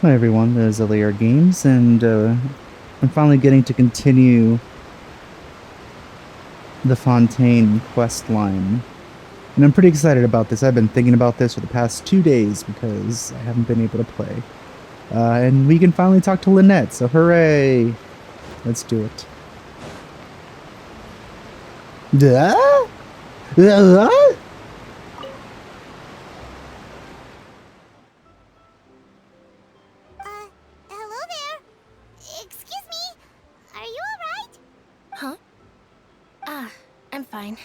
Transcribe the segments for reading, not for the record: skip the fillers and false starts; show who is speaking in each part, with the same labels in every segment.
Speaker 1: Hi everyone, this is LAR Games, and I'm finally getting to continue the Fontaine quest line. And I'm pretty excited about this. I've been thinking about this for the past 2 days because I haven't been able to play. And we can finally talk to Lynette, so hooray! Let's do it. Duh?
Speaker 2: Hello there. Excuse me. Are you alright?
Speaker 3: Huh? I'm fine.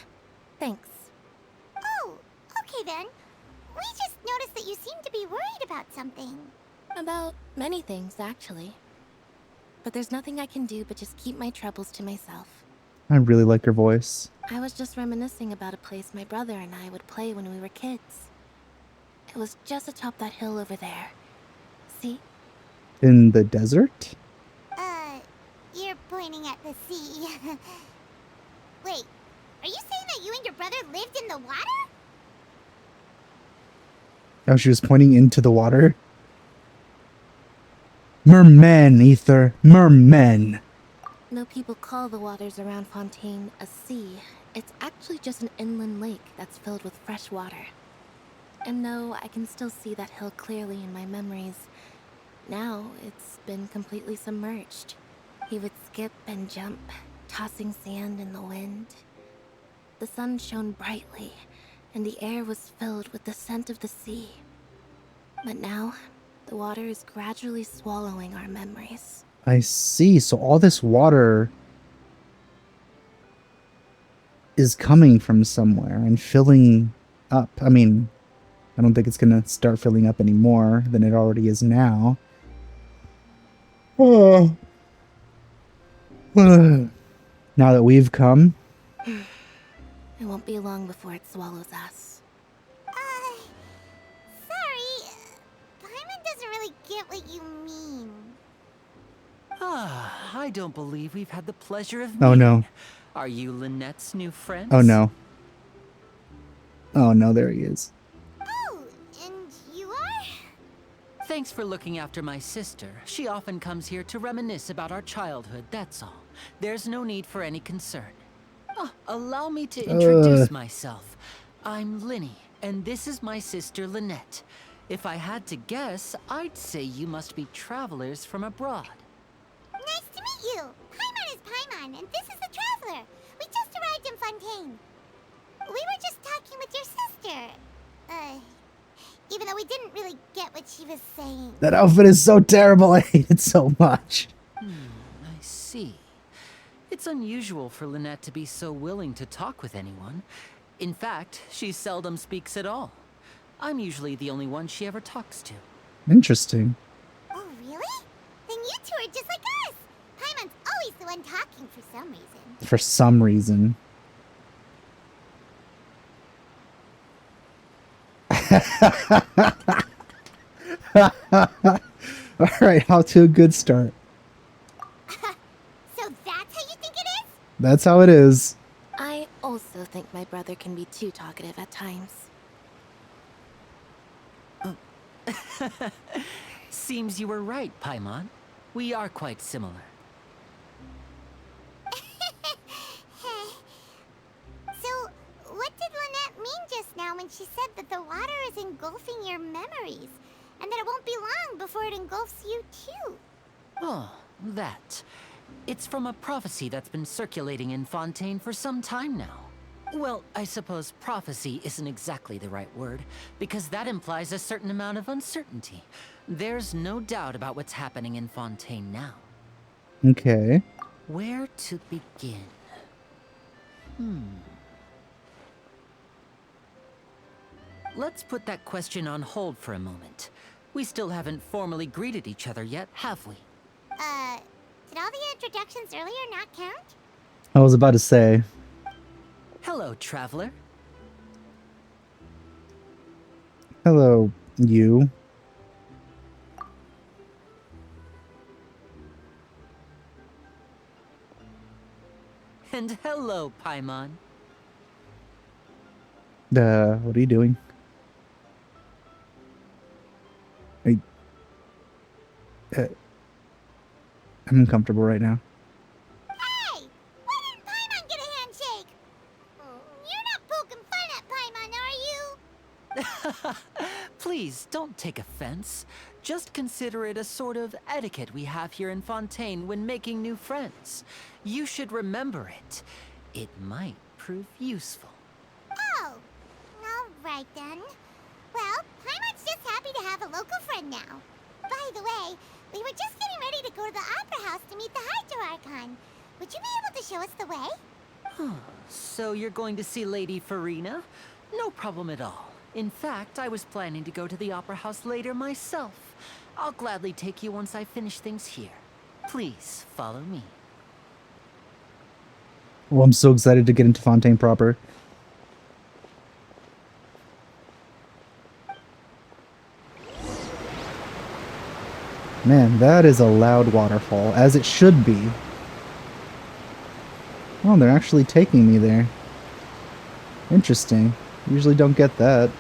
Speaker 3: Thanks.
Speaker 2: Oh, okay then. We just noticed that you seem to be worried about something.
Speaker 3: About many things, actually. But there's nothing I can do but just keep my troubles to myself.
Speaker 1: I really like her voice.
Speaker 3: I was just reminiscing about a place my brother and I would play when we were kids. It was just atop that hill over there. See?
Speaker 1: In the desert?
Speaker 2: You're pointing at the sea. Wait, are you saying that you and your brother lived in the water?
Speaker 1: Oh, she was pointing into the water? Mermen, Ether. Mermen.
Speaker 3: No people call the waters around Fontaine a sea. It's actually just an inland lake that's filled with fresh water. And no, I can still see that hill clearly in my memories. Now, it's been completely submerged. He would skip and jump, tossing sand in the wind. The sun shone brightly, and the air was filled with the scent of the sea. But now, the water is gradually swallowing our memories.
Speaker 1: I see. So all this water is coming from somewhere and filling up. I mean, I don't think it's going to start filling up any more than it already is now. Oh. Now that we've come.
Speaker 3: It won't be long before it swallows us.
Speaker 2: Sorry. Paimon doesn't really get what you mean.
Speaker 4: I don't believe we've had the pleasure of
Speaker 1: Oh
Speaker 4: meeting.
Speaker 1: no.
Speaker 4: Are you Lynette's new friends?
Speaker 1: Oh no. Oh no, there he is.
Speaker 2: Oh, and you are?
Speaker 4: Thanks for looking after my sister. She often comes here to reminisce about our childhood, that's all. There's no need for any concern. Allow me to introduce myself. I'm Linny, and this is my sister Lynette. If I had to guess, I'd say you must be travelers from abroad.
Speaker 2: Nice to meet you. Paimon is Paimon, and this is the Traveler. We just arrived in Fontaine. We were just talking with your sister. Even though we didn't really get what she was saying.
Speaker 1: That outfit is so terrible. I hate it so much.
Speaker 4: I see. It's unusual for Lynette to be so willing to talk with anyone. In fact, she seldom speaks at all. I'm usually the only one she ever talks to.
Speaker 1: Interesting.
Speaker 2: Oh, really? Then you two are just like us. Paimon's always the one talking for some reason.
Speaker 1: For some reason. All right, off to a good start.
Speaker 2: So that's how you think it is?
Speaker 1: That's how it is.
Speaker 3: I also think my brother can be too talkative at times.
Speaker 4: Seems you were right, Paimon. We are quite similar.
Speaker 2: So, what did Lynette mean just now when she said that the water is engulfing your memories? And that it won't be long before it engulfs you too?
Speaker 4: Oh, that. It's from a prophecy that's been circulating in Fontaine for some time now. Well, I suppose prophecy isn't exactly the right word, because that implies a certain amount of uncertainty. There's no doubt about what's happening in Fontaine now.
Speaker 1: Okay.
Speaker 4: Where to begin? Let's put that question on hold for a moment. We still haven't formally greeted each other yet, have we?
Speaker 2: Did all the introductions earlier not count?
Speaker 1: I was about to say.
Speaker 4: Hello, traveler.
Speaker 1: Hello, you.
Speaker 4: And hello, Paimon.
Speaker 1: What are you doing? I'm uncomfortable right now.
Speaker 2: Hey! Why didn't Paimon get a handshake? You're not poking fun at Paimon, are you?
Speaker 4: Please, don't take offense. Just consider it a sort of etiquette we have here in Fontaine when making new friends. You should remember it. It might prove useful.
Speaker 2: Oh, alright then. Well, Paimon's just happy to have a local friend now. By the way, we were just getting ready to go to the Opera House to meet the Hydro Archon. Would you be able to show us the way?
Speaker 4: So you're going to see Lady Farina? No problem at all. In fact, I was planning to go to the Opera House later myself. I'll gladly take you once I finish things here. Please, follow me.
Speaker 1: Well, I'm so excited to get into Fontaine proper. Man, that is a loud waterfall, as it should be. Oh, they're actually taking me there. Interesting. Usually don't get that.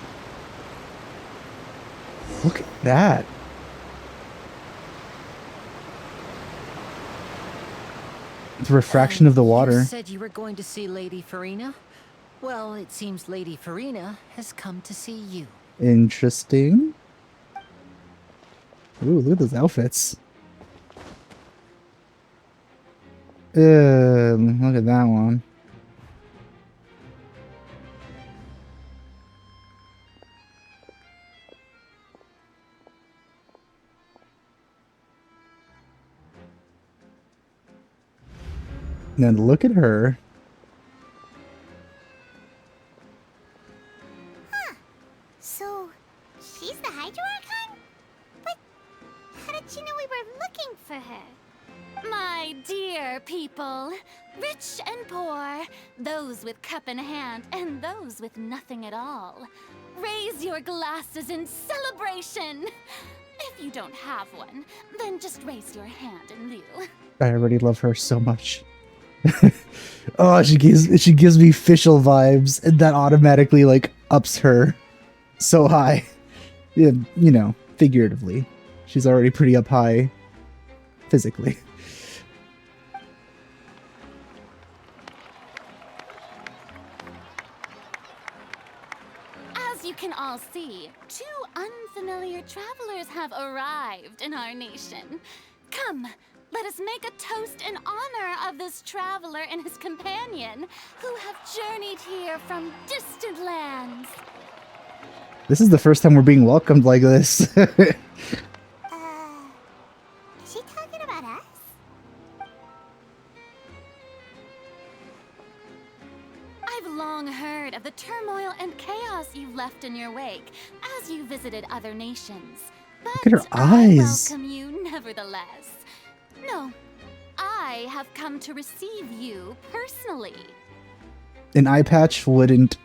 Speaker 1: Look at that. The refraction of the water.
Speaker 4: You said you were going to see Lady Farina? Well, it seems Lady Farina has come to see you.
Speaker 1: Interesting. Ooh, look at those outfits. Look at that one. Now look at her.
Speaker 2: So, she's the Hydro Archon? But how did she know we were looking for her?
Speaker 3: My dear people, rich and poor, those with cup in hand and those with nothing at all, raise your glasses in celebration. If you don't have one, then just raise your hand in lieu.
Speaker 1: I already love her so much. Oh, she gives me official vibes, and that automatically like ups her so high. Yeah, you know, figuratively. She's already pretty up high physically.
Speaker 3: As you can all see, two unfamiliar travelers have arrived in our nation. Come, let us make a toast in honor of this traveler and his companion, who have journeyed here from distant lands.
Speaker 1: This is the first time we're being welcomed like this.
Speaker 2: Is she talking about us?
Speaker 3: I've long heard of the turmoil and chaos you've left in your wake as you visited other nations. But
Speaker 1: Look at her eyes.
Speaker 3: I welcome you nevertheless. No, I have come to receive you personally.
Speaker 1: An eye patch wouldn't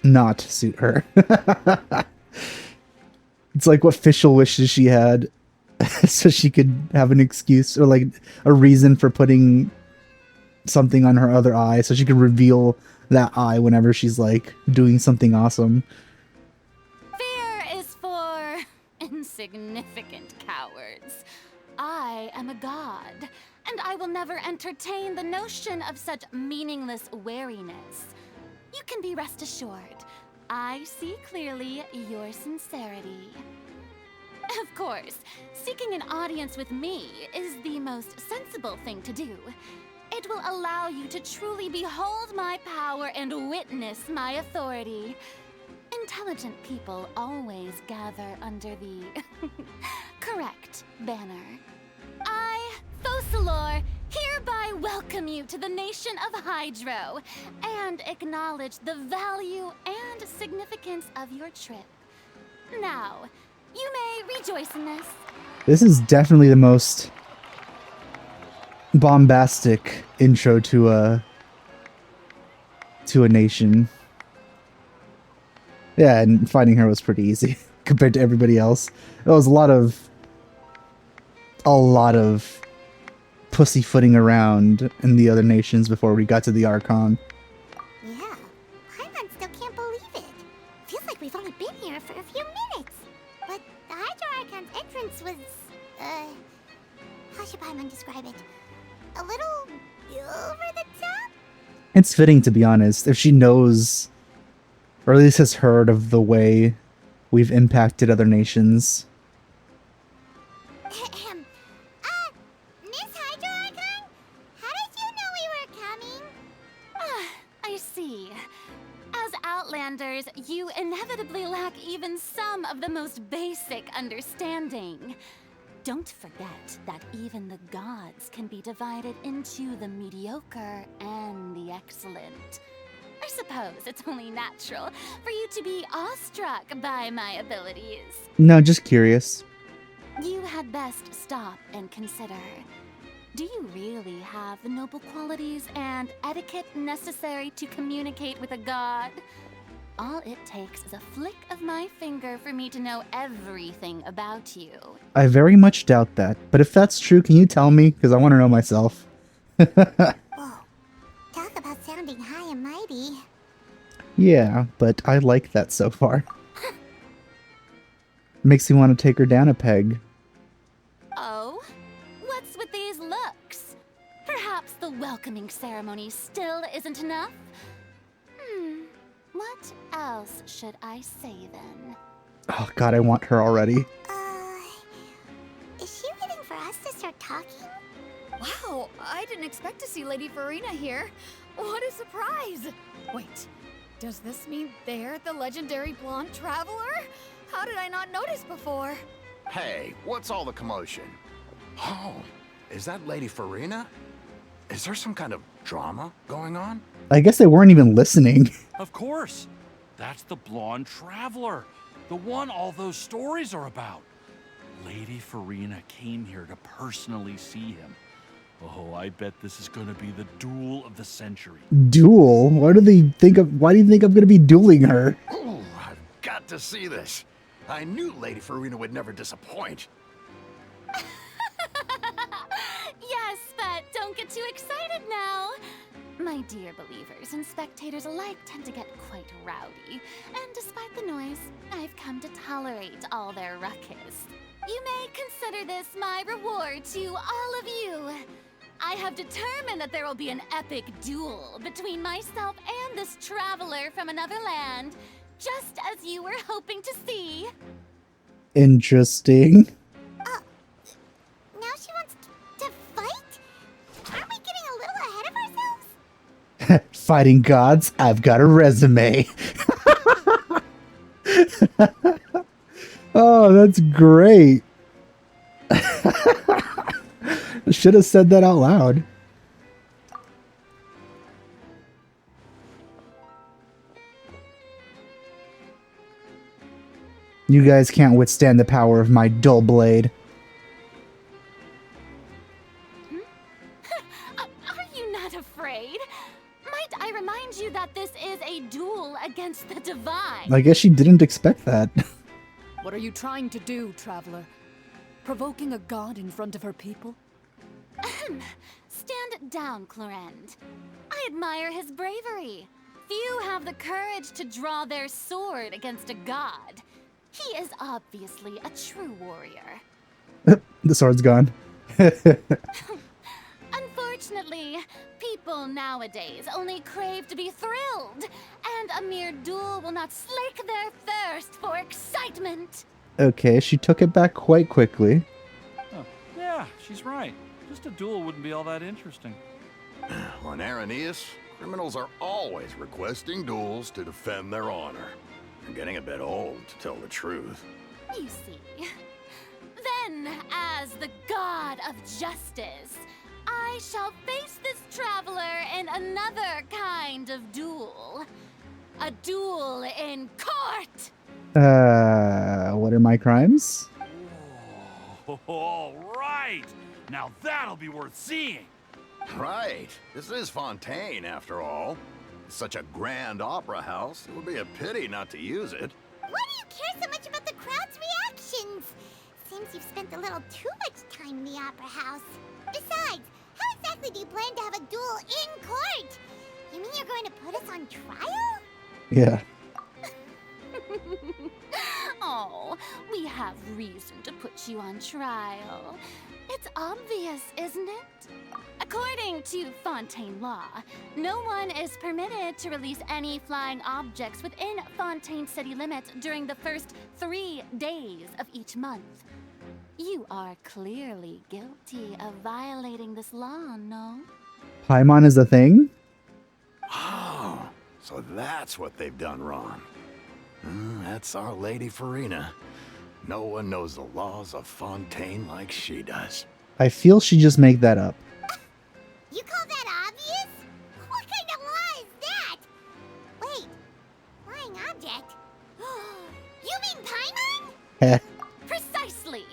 Speaker 1: not suit her. It's like what Fischl wishes she had so she could have an excuse or like a reason for putting something on her other eye so she could reveal that eye whenever she's like doing something awesome.
Speaker 3: Fear is for insignificant cowards. I am a god, and I will never entertain the notion of such meaningless wariness. You can be rest assured, I see clearly your sincerity. Of course, seeking an audience with me is the most sensible thing to do. It will allow you to truly behold my power and witness my authority. Intelligent people always gather under the correct banner. I, Focalor, hereby welcome you to the nation of Hydro and acknowledge the value and significance of your trip. Now, you may rejoice in this.
Speaker 1: This is definitely the most bombastic intro to a nation. Yeah, and finding her was pretty easy compared to everybody else. There was a lot of pussyfooting around in the other nations before we got to the Archon.
Speaker 2: Yeah, Paimon still can't believe it. Feels like we've only been here for a few minutes. But the Hydro Archon's entrance was, how should Paimon describe it? a little over the top?
Speaker 1: It's fitting, to be honest, if she knows, or at least has heard of the way we've impacted other nations.
Speaker 2: Miss Hydro Archon? How did you know we were coming?
Speaker 3: I see. As Outlanders, you inevitably lack even some of the most basic understanding. Don't forget that even the gods can be divided into the mediocre and the excellent. I suppose it's only natural for you to be awestruck by my abilities.
Speaker 1: No, just curious.
Speaker 3: You had best stop and consider. Do you really have the noble qualities and etiquette necessary to communicate with a god? All it takes is a flick of my finger for me to know everything about you.
Speaker 1: I very much doubt that, but if that's true, can you tell me? Because I want to know myself.
Speaker 2: Whoa. Talk about sounding high and mighty.
Speaker 1: Yeah, but I like that so far. Makes me want to take her down a peg.
Speaker 3: Oh? What's with these looks? Perhaps the welcoming ceremony still isn't enough? What else should I say then?
Speaker 1: Oh god, I want her already.
Speaker 2: Is she waiting for us to start talking?
Speaker 5: Wow, I didn't expect to see Lady Farina here. What a surprise! Wait, does this mean they're the legendary blonde traveler? How did I not notice before?
Speaker 6: Hey, what's all the commotion? Oh, is that Lady Farina? Is there some kind of drama going on?
Speaker 1: I guess they weren't even listening.
Speaker 7: Of course. That's the blonde traveler. The one all those stories are about. Lady Farina came here to personally see him. Oh, I bet this is going to be the duel of the century.
Speaker 1: Duel? Why do you think I'm going to be dueling her?
Speaker 6: Ooh, I've got to see this. I knew Lady Farina would never disappoint.
Speaker 3: Yes, but don't get too excited now. My dear believers and spectators alike tend to get quite rowdy, and despite the noise, I've come to tolerate all their ruckus. You may consider this my reward to all of you. I have determined that there will be an epic duel between myself and this traveler from another land, just as you were hoping to see.
Speaker 1: Interesting.
Speaker 2: Now she wants to fight? Aren't we getting a little ahead of ourselves?
Speaker 1: Fighting gods, I've got a resume. Oh, that's great. Should have said that out loud. You guys can't withstand the power of my dull blade.
Speaker 3: Are you not afraid? Might I remind you that this is a duel against the divine?
Speaker 1: I guess she didn't expect that.
Speaker 5: What are you trying to do, traveler? Provoking a god in front of her people?
Speaker 3: Stand down, Clorend. I admire his bravery. Few have the courage to draw their sword against a god. He is obviously a true warrior.
Speaker 1: The sword's gone.
Speaker 3: Unfortunately, people nowadays only crave to be thrilled, and a mere duel will not slake their thirst for excitement.
Speaker 1: Okay, she took it back quite quickly.
Speaker 7: Oh, yeah, she's right. Just a duel wouldn't be all that interesting.
Speaker 6: On Araneus, criminals are always requesting duels to defend their honor. I'm getting a bit old, to tell the truth.
Speaker 3: You see. Then, as the god of justice, I shall face this traveler in another kind of duel. A duel in court!
Speaker 1: What are my crimes?
Speaker 7: Oh, all right. Now that'll be worth seeing.
Speaker 6: Right. This is Fontaine, after all. It's such a grand opera house. It would be a pity not to use it.
Speaker 2: Why do you care so much about the crowd's reactions? Seems you've spent a little too much time in the opera house. Besides, how exactly do you plan to have a duel in court? You mean you're going to put us on trial?
Speaker 1: Yeah.
Speaker 8: Oh, we have reason to put you on trial. It's obvious, isn't it? According to Fontaine law, no one is permitted to release any flying objects within Fontaine city limits during the first 3 days of each month. You are clearly guilty of violating this law, no?
Speaker 1: Paimon is a thing?
Speaker 6: Oh, so that's what they've done wrong. That's our Lady Farina. No one knows the laws of Fontaine like she does.
Speaker 1: I feel she just make that up.
Speaker 2: You call that obvious? What kind of law is that? Wait, flying object? You mean Paimon?
Speaker 1: Heh.
Speaker 8: Precisely!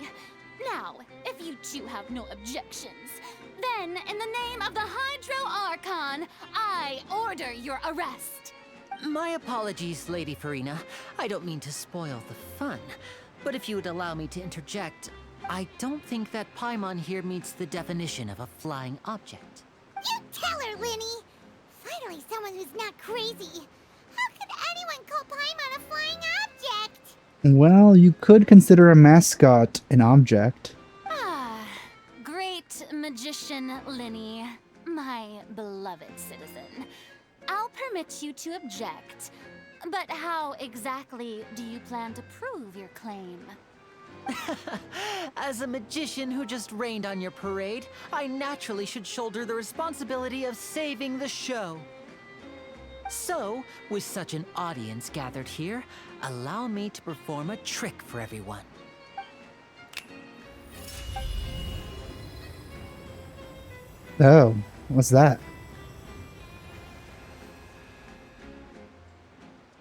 Speaker 8: Now, if you two have no objections, then in the name of the Hydro Archon, I order your arrest.
Speaker 4: My apologies, Lady Farina. I don't mean to spoil the fun, but if you would allow me to interject, I don't think that Paimon here meets the definition of a flying object.
Speaker 2: You tell her, Linny! Finally someone who's not crazy. How could anyone call Paimon a flying object?
Speaker 1: Well, you could consider a mascot an object.
Speaker 8: Great magician Linny, my beloved citizen. I'll permit you to object, but how exactly do you plan to prove your claim?
Speaker 4: As a magician who just rained on your parade, I naturally should shoulder the responsibility of saving the show. So, with such an audience gathered here, allow me to perform a trick for everyone.
Speaker 1: Oh, what's that?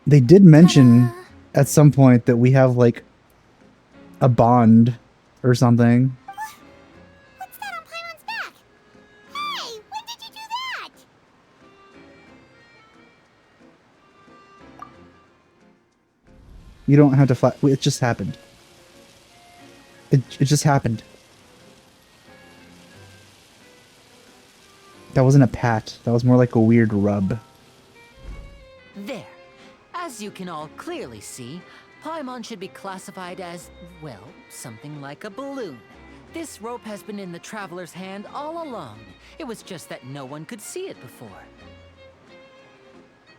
Speaker 1: They did mention at some point that we have like a bond or something.
Speaker 2: What's that on Paimon's back? Hey, when did you do that?
Speaker 1: You don't have to fly. It just happened. It just happened. That wasn't a pat. That was more like a weird rub.
Speaker 4: There. As you can all clearly see, Paimon should be classified as, well, something like a balloon. This rope has been in the Traveler's hand all along. It was just that no one could see it before.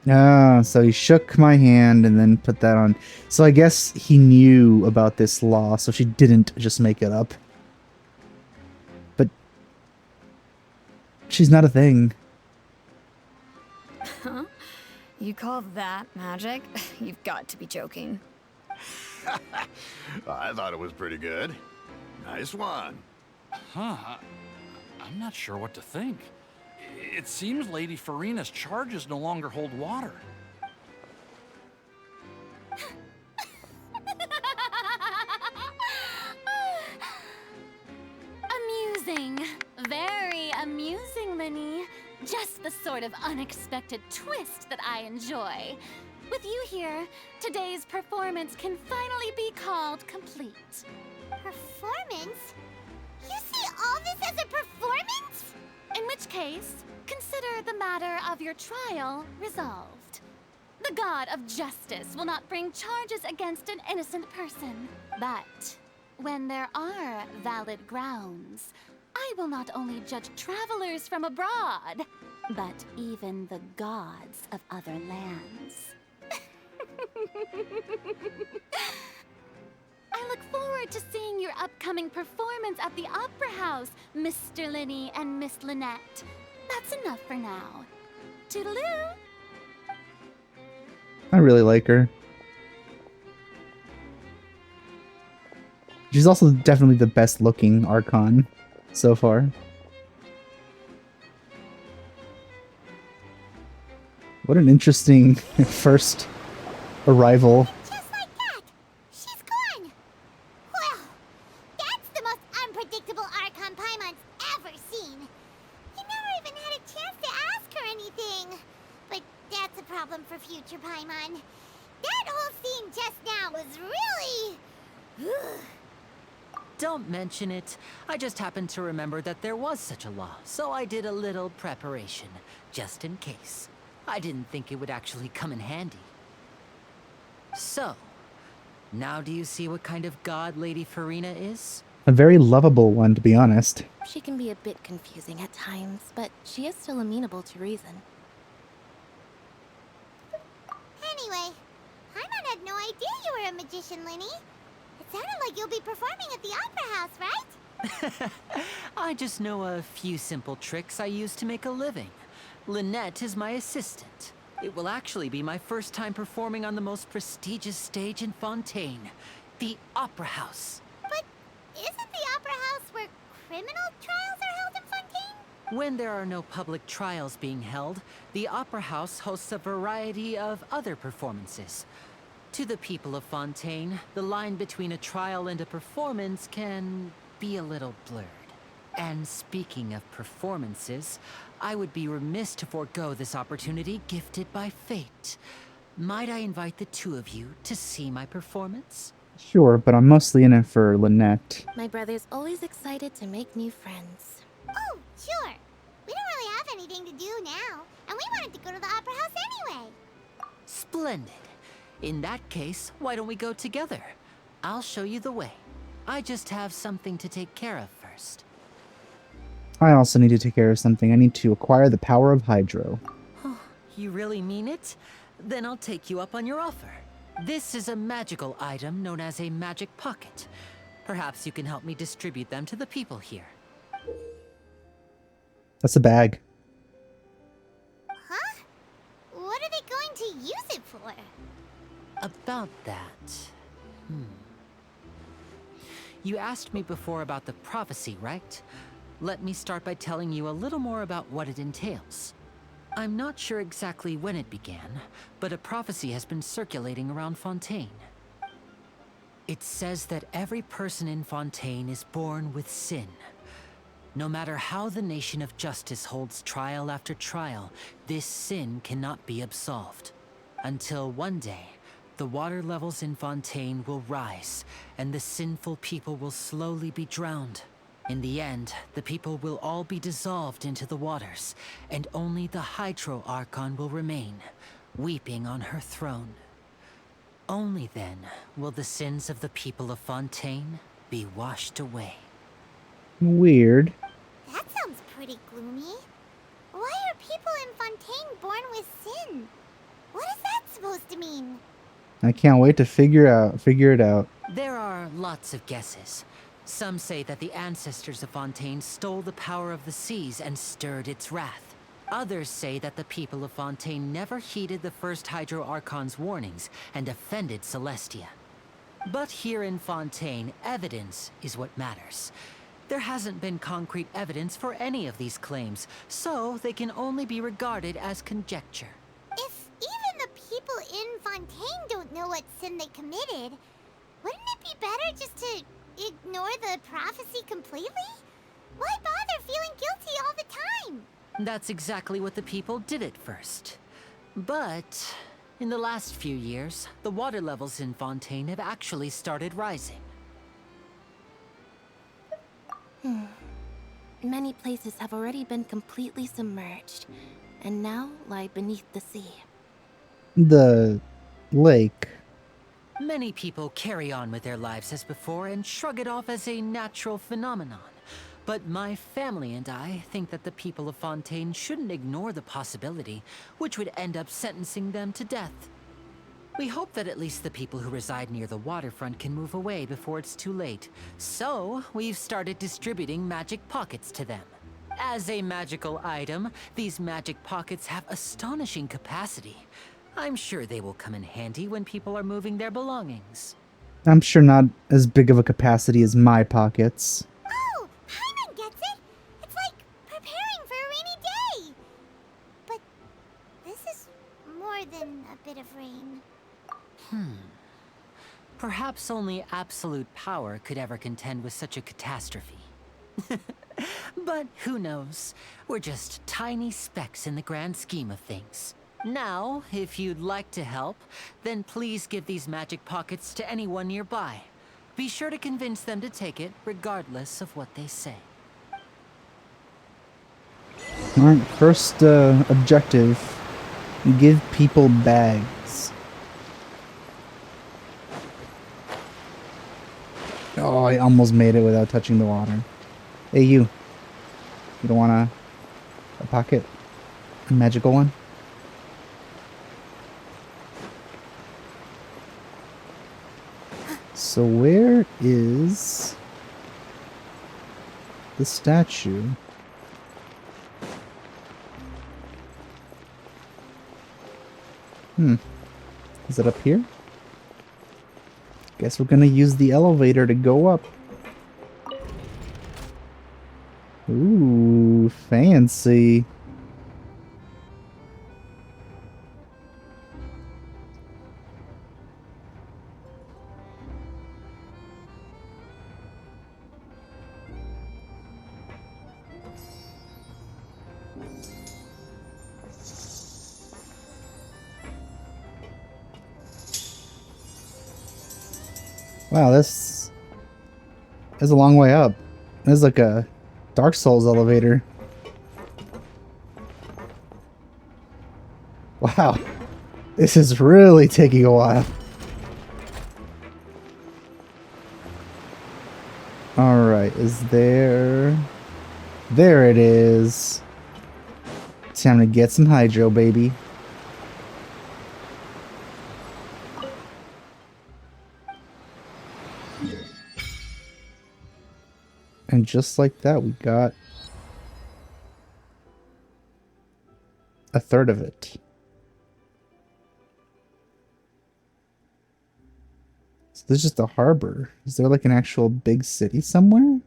Speaker 1: Ah, so he shook my hand and then put that on. So I guess he knew about this law, so she didn't just make it up. But she's not a thing.
Speaker 5: Huh? You call that magic? You've got to be joking.
Speaker 6: I thought it was pretty good. Nice one.
Speaker 7: Huh? I'm not sure what to think. It seems Lady Farina's charges no longer hold water.
Speaker 8: Amusing. Very amusing, Linny. Just the sort of unexpected twist that I enjoy. With you here, today's performance can finally be called complete.
Speaker 2: Performance? You see all this as a performance?
Speaker 8: In which case, consider the matter of your trial resolved. The god of justice will not bring charges against an innocent person. But when there are valid grounds, I will not only judge travelers from abroad, but even the gods of other lands. I look forward to seeing your upcoming performance at the Opera House, Mr. Linny and Miss Lynette. That's enough for now. Toodaloo!
Speaker 1: I really like her. She's also definitely the best looking Archon so far. What an interesting first arrival.
Speaker 2: Just like that, she's gone. Well, that's the most unpredictable Archon Paimon's ever seen. He never even had a chance to ask her anything. But that's a problem for future Paimon. That whole scene just now was really...
Speaker 4: Don't mention it. I just happened to remember that there was such a law, so I did a little preparation, just in case. I didn't think it would actually come in handy. So, Now do you see what kind of god Lady Farina is?
Speaker 1: A very lovable one, to be honest.
Speaker 3: She can be a bit confusing at times, but she is still amenable to reason.
Speaker 2: Anyway, Paimon had no idea you were a magician, Linny. It sounded like you'll be performing at the Opera House, right?
Speaker 4: I just know a few simple tricks I use to make a living. Lynette is my assistant. It will actually be my first time performing on the most prestigious stage in Fontaine, the Opera House.
Speaker 2: But isn't the Opera House where criminal trials are held in Fontaine?
Speaker 4: When there are no public trials being held, the Opera House hosts a variety of other performances. To the people of Fontaine, the line between a trial and a performance can be a little blurred. And speaking of performances, I would be remiss to forego this opportunity gifted by fate. Might I invite the two of you to see my performance?
Speaker 1: Sure, but I'm mostly in it for Lynette.
Speaker 3: My brother's always excited to make new friends.
Speaker 2: Oh, sure. We don't really have anything to do now, and we wanted to go to the Opera House anyway.
Speaker 4: Splendid. In that case, why don't we go together? I'll show you the way. I just have something to take care of first.
Speaker 1: I also need to take care of something. I need to acquire the power of Hydro.
Speaker 4: You really mean it? Then I'll take you up on your offer. This is a magical item known as a magic pocket. Perhaps you can help me distribute them to the people here.
Speaker 1: That's a bag.
Speaker 2: Huh? What are they going to use it for?
Speaker 4: About that... You asked me before about the prophecy, right? Let me start by telling you a little more about what it entails. I'm not sure exactly when it began, but a prophecy has been circulating around Fontaine. It says that every person in Fontaine is born with sin. No matter how the nation of justice holds trial after trial, this sin cannot be absolved. Until one day, the water levels in Fontaine will rise, and the sinful people will slowly be drowned. In the end, the people will all be dissolved into the waters, and only the Hydro Archon will remain, weeping on her throne. Only then will the sins of the people of Fontaine be washed away.
Speaker 1: Weird.
Speaker 2: That sounds pretty gloomy. Why are people in Fontaine born with sin? What is that supposed to mean?
Speaker 1: I can't wait to figure it out.
Speaker 4: There are lots of guesses. Some say that the ancestors of Fontaine stole the power of the seas and stirred its wrath. Others say that the people of Fontaine never heeded the first Hydro Archon's warnings and offended Celestia. But here in Fontaine, evidence is what matters. There hasn't been concrete evidence for any of these claims, so they can only be regarded as conjecture.
Speaker 2: If even the people in Fontaine don't know what sin they committed, wouldn't it be better just to ignore the prophecy completely? Why bother feeling guilty all the time?
Speaker 4: That's exactly what the people did at first. But in the last few years, the water levels in Fontaine have actually started rising.
Speaker 3: Many places have already been completely submerged, and now lie beneath the sea.
Speaker 1: The lake.
Speaker 4: Many people carry on with their lives as before and shrug it off as a natural phenomenon. But my family and I think that the people of Fontaine shouldn't ignore the possibility, which would end up sentencing them to death. We hope that at least the people who reside near the waterfront can move away before it's too late. So, we've started distributing magic pockets to them. As a magical item, these magic pockets have astonishing capacity. I'm sure they will come in handy when people are moving their belongings.
Speaker 1: I'm sure not as big of a capacity as my pockets.
Speaker 2: Oh, Paimon gets it! It's like preparing for a rainy day! But this is more than a bit of rain.
Speaker 4: Perhaps only absolute power could ever contend with such a catastrophe. But who knows? We're just tiny specks in the grand scheme of things. Now, if you'd like to help, then please give these magic pockets to anyone nearby. Be sure to convince them to take it, regardless of what they say.
Speaker 1: Alright, first objective. Give people bags. Oh, I almost made it without touching the water. Hey, you. You don't want a pocket? A magical one? So where is the statue? Is it up here? Guess we're gonna use the elevator to go up. Ooh, fancy. Wow, this is a long way up. This is like a Dark Souls elevator. Wow, this is really taking a while. Alright, is there... There it is. Time to get some hydro, baby. And just like that, we got a third of it. So this is just a harbor. Is there like an actual big city somewhere?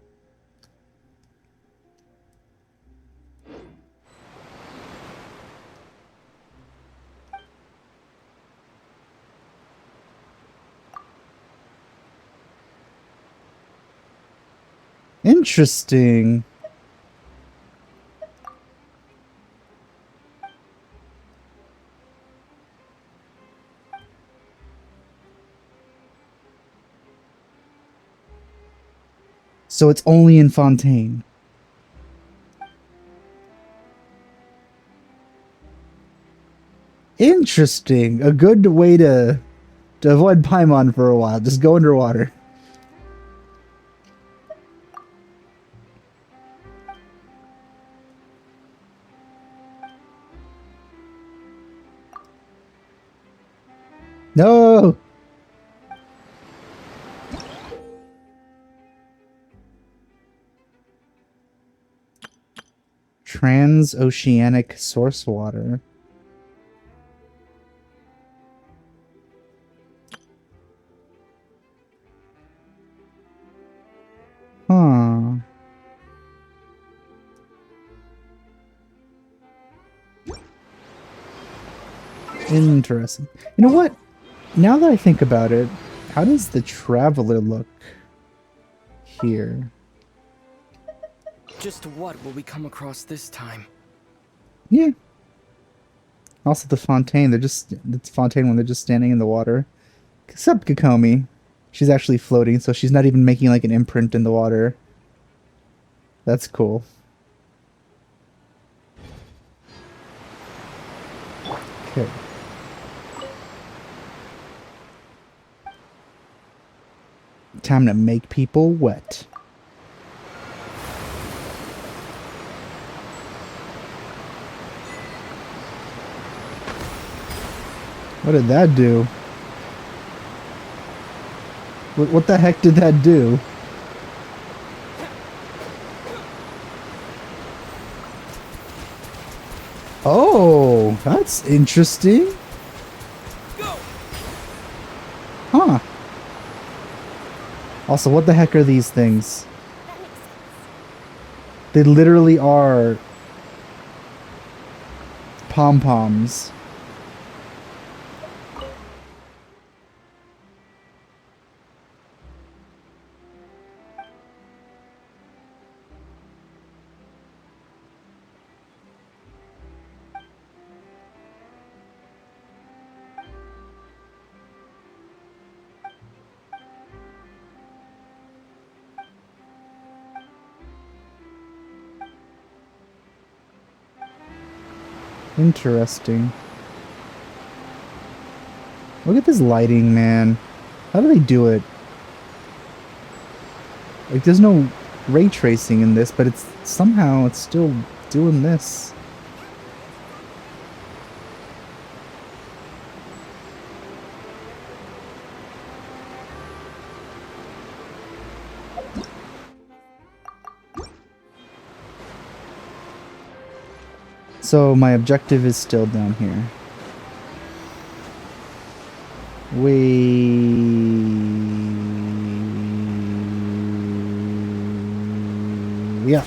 Speaker 1: Interesting. So it's only in Fontaine. Interesting. A good way to avoid Paimon for a while. Just go underwater. No! Transoceanic source water. Huh. Interesting. You know what? Now that I think about it, how does the Traveler look here?
Speaker 9: Just what will we come across this time?
Speaker 1: Yeah. Also the Fontaine, it's Fontaine when they're just standing in the water. Except Kokomi. She's actually floating, so she's not even making like an imprint in the water. That's cool. Okay. Time to make people wet. What did that do? What the heck did that do? Oh, that's interesting. Huh. Also, what the heck are these things? They literally are pom-poms. Interesting. Look at this lighting, man. How do they do it? Like, there's no ray tracing in this, but it's somehow it's still doing this. So my objective is still down here. Yeah.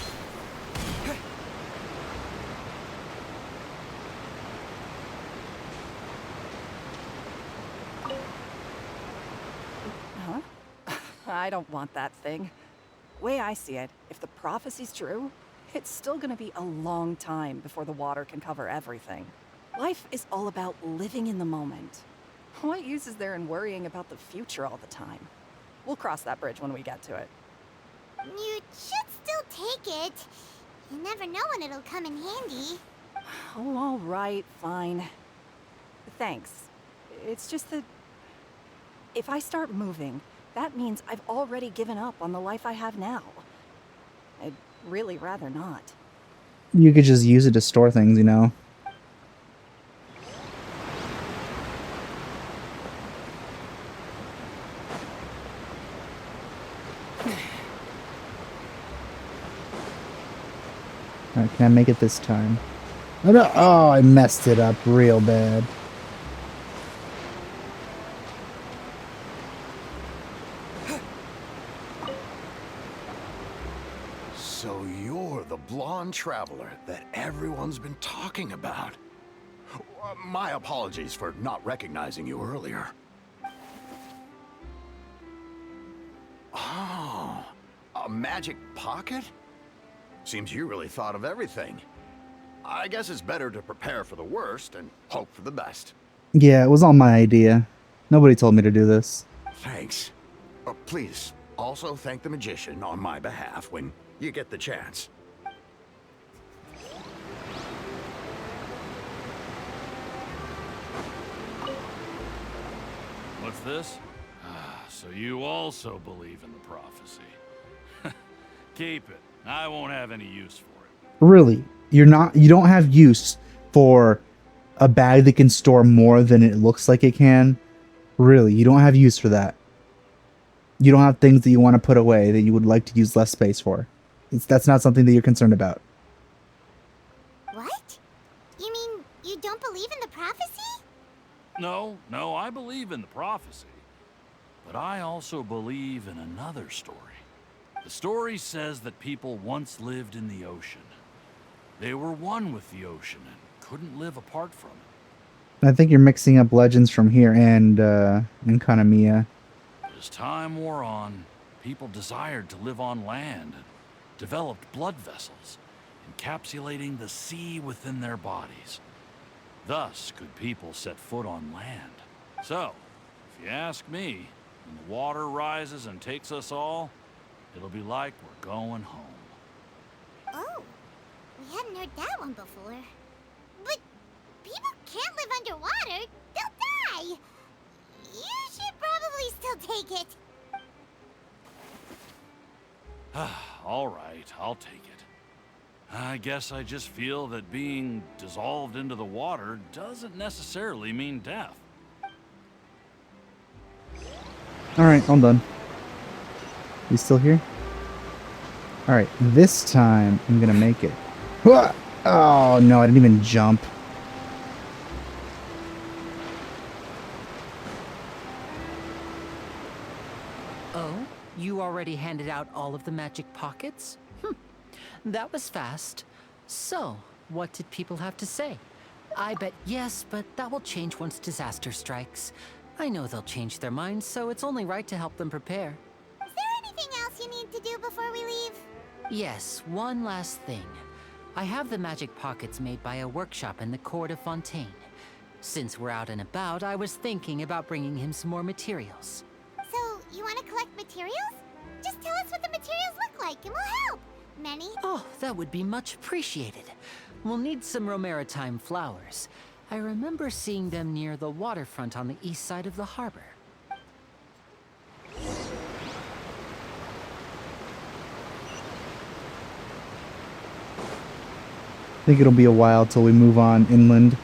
Speaker 10: Huh? I don't want that thing. Way I see it, if the prophecy's true, it's still gonna be a long time before the water can cover everything. Life is all about living in the moment. What use is there in worrying about the future all the time? We'll cross that bridge when we get to it.
Speaker 2: You should still take it. You never know when it'll come in handy.
Speaker 10: Oh, all right, fine. Thanks. It's just that if I start moving, that means I've already given up on the life I have now. I'd really rather not.
Speaker 1: You could just use it to store things, you know. Alright, can I make it this time? Oh, no. Oh, I messed it up real bad.
Speaker 6: So you're the blonde traveler that everyone's been talking about. My apologies for not recognizing you earlier. Oh, a magic pocket? Seems you really thought of everything. I guess it's better to prepare for the worst and hope for the best.
Speaker 1: Yeah, it was all my idea. Nobody told me to do this.
Speaker 6: Thanks. Please, also thank the magician on my behalf when you get the chance.
Speaker 7: What's this? So you also believe in the prophecy. Keep it. I won't have any use for it.
Speaker 1: Really, you don't have use for a bag that can store more than it looks like it can. Really, you don't have use for that. You don't have things that you want to put away that you would like to use less space for. That's not something that you're concerned about.
Speaker 2: What? You mean you don't believe in the prophecy?
Speaker 7: No, I believe in the prophecy. But I also believe in another story. The story says that people once lived in the ocean. They were one with the ocean and couldn't live apart from it.
Speaker 1: I think you're mixing up legends from here and Kanamiya.
Speaker 7: As time wore on, people desired to live on land and developed blood vessels, encapsulating the sea within their bodies. Thus could people set foot on land. So, if you ask me, when the water rises and takes us all, it'll be like we're going home.
Speaker 2: Oh, we hadn't heard that one before. But people can't live underwater. They'll die. You should probably still take it.
Speaker 7: All right, I'll take it. I guess I just feel that being dissolved into the water doesn't necessarily mean death.
Speaker 1: Alright, I'm done. You still here? Alright, this time I'm gonna make it. Oh no, I didn't even jump.
Speaker 4: Oh, you already handed out all of the magic pockets? That was fast. So, what did people have to say? I bet yes, but that will change once disaster strikes. I know they'll change their minds, so it's only right to help them prepare.
Speaker 2: Is there anything else you need to do before we leave?
Speaker 4: Yes, one last thing. I have the magic pockets made by a workshop in the court of Fontaine. Since we're out and about, I was thinking about bringing him some more materials.
Speaker 2: So, you want to collect materials? Just tell us what the materials look like and we'll help. Many?
Speaker 4: Oh, that would be much appreciated. We'll need some Romaritime flowers. I remember seeing them near the waterfront on the east side of the harbor.
Speaker 1: think it'll be a while till we move on inland.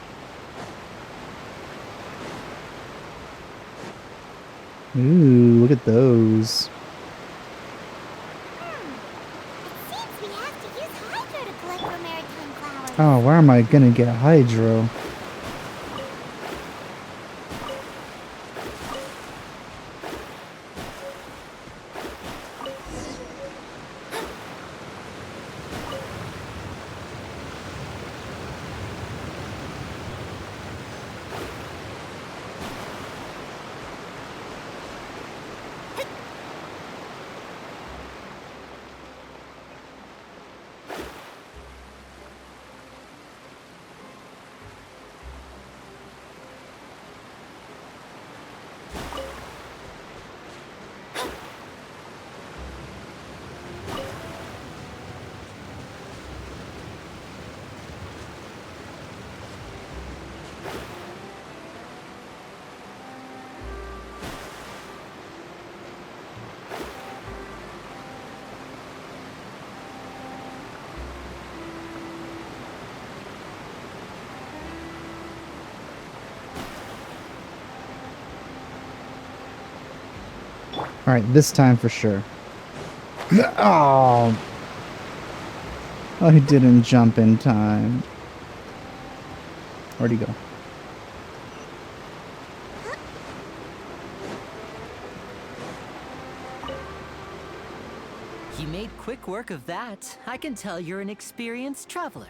Speaker 1: Ooh, look at those.
Speaker 2: It seems we have to use hydro to collect for maritime flowers.
Speaker 1: Oh, where am I gonna get hydro? Alright, this time for sure. Oh! I didn't jump in time. Where'd he go?
Speaker 4: You made quick work of that. I can tell you're an experienced traveler.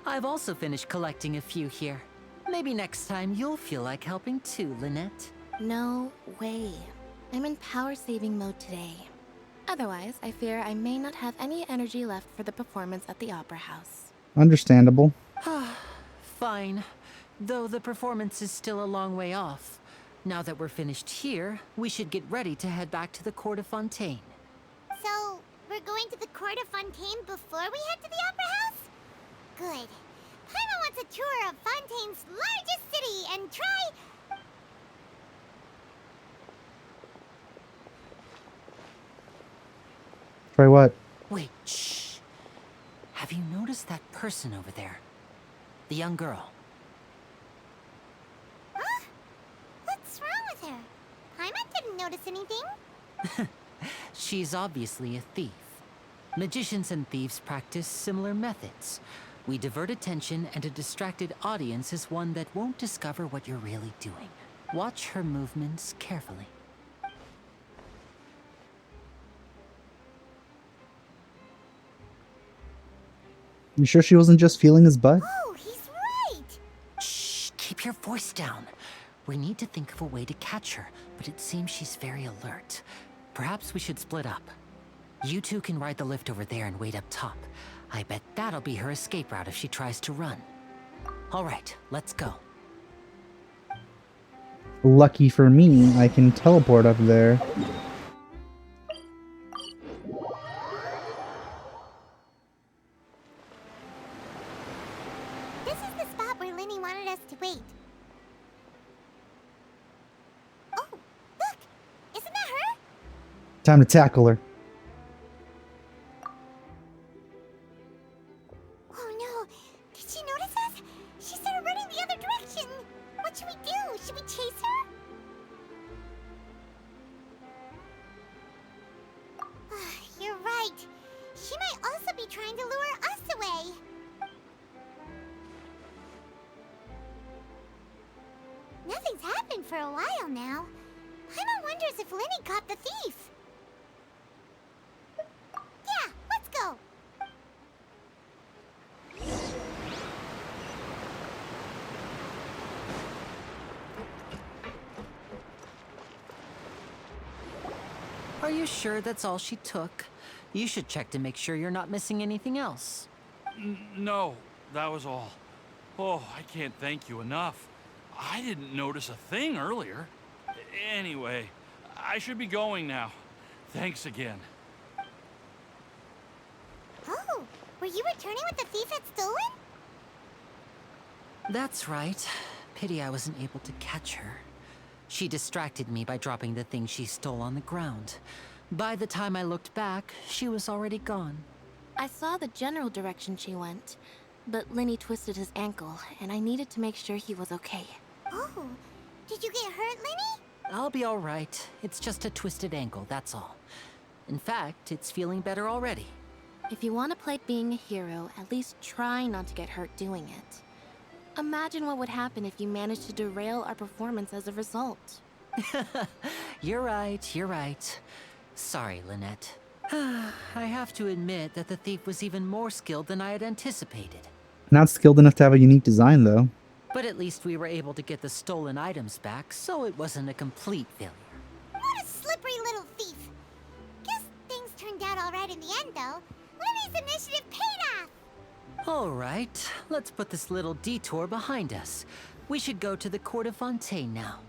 Speaker 4: I've also finished collecting a few here. Maybe next time you'll feel like helping too, Lynette.
Speaker 3: No way. I'm in power-saving mode today. Otherwise, I fear I may not have any energy left for the performance at the Opera House.
Speaker 1: Understandable.
Speaker 4: Fine. Though the performance is still a long way off. Now that we're finished here, we should get ready to head back to the Court of Fontaine.
Speaker 2: So, we're going to the Court of Fontaine before we head to the Opera House? Good. Paimon wants a tour of Fontaine's largest city and try...
Speaker 1: Try what?
Speaker 4: Wait, shh. Have you noticed that person over there? The young girl.
Speaker 2: Huh? What's wrong with her? Paimon didn't notice anything.
Speaker 4: She's obviously a thief. Magicians and thieves practice similar methods. We divert attention, and a distracted audience is one that won't discover what you're really doing. Watch her movements carefully.
Speaker 1: You sure she wasn't just feeling his butt?
Speaker 2: Oh, he's right!
Speaker 4: Shh, keep your voice down. We need to think of a way to catch her, but it seems she's very alert. Perhaps we should split up. You two can ride the lift over there and wait up top. I bet that'll be her escape route if she tries to run. All right, let's go.
Speaker 1: Lucky for me, I can teleport up there.
Speaker 2: This is the spot where Linny wanted us to wait. Oh, look! Isn't that her?
Speaker 1: Time to tackle her.
Speaker 2: Oh no! Did she notice us? She started running the other direction! What should we do? Should we chase her? You're right. She might also be trying to lure us away. Nothing's happened for a while now. Paimon wonders if Linny caught the thief. Yeah, let's go.
Speaker 4: Are you sure that's all she took? You should check to make sure you're not missing anything else.
Speaker 7: No, that was all. Oh, I can't thank you enough. I didn't notice a thing earlier. Anyway, I should be going now. Thanks again.
Speaker 2: Oh, were you returning what the thief had stolen?
Speaker 4: That's right. Pity I wasn't able to catch her. She distracted me by dropping the thing she stole on the ground. By the time I looked back, she was already gone.
Speaker 3: I saw the general direction she went, but Lenny twisted his ankle, and I needed to make sure he was okay.
Speaker 2: Oh, did you get hurt, Lenny?
Speaker 4: I'll be all right. It's just a twisted ankle, that's all. In fact, it's feeling better already.
Speaker 3: If you want to play being a hero, at least try not to get hurt doing it. Imagine what would happen if you managed to derail our performance as a result.
Speaker 4: You're right. Sorry, Lynette. I have to admit that the thief was even more skilled than I had anticipated.
Speaker 1: Not skilled enough to have a unique design, though.
Speaker 4: But at least we were able to get the stolen items back, so it wasn't a complete failure.
Speaker 2: What a slippery little thief. Guess things turned out all right in the end, though. Lenny's initiative paid off.
Speaker 4: All right, let's put this little detour behind us. We should go to the Court of Fontaine now.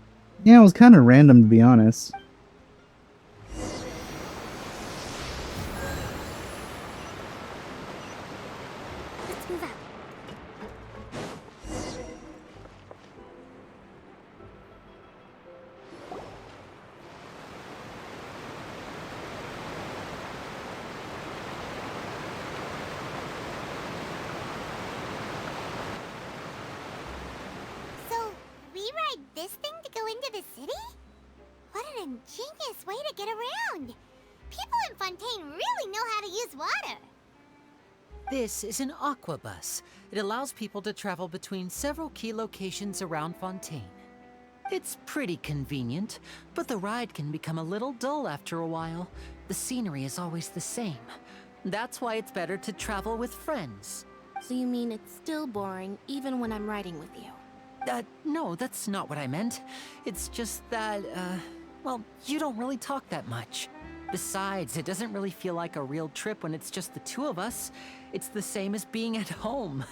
Speaker 1: Yeah, it was kind of random, to be honest.
Speaker 3: Let's move out.
Speaker 2: So, we ride this thing to go into the city? What an ingenious way to get around. People in Fontaine really know how to use water.
Speaker 4: This is an aqua bus. It allows people to travel between several key locations around Fontaine. It's pretty convenient, but the ride can become a little dull after a while. The scenery is always the same. That's why it's better to travel with friends.
Speaker 3: So you mean it's still boring even when I'm riding with you?
Speaker 4: No, that's not what I meant. It's just that, well, you don't really talk that much. Besides, it doesn't really feel like a real trip when it's just the two of us. It's the same as being at home.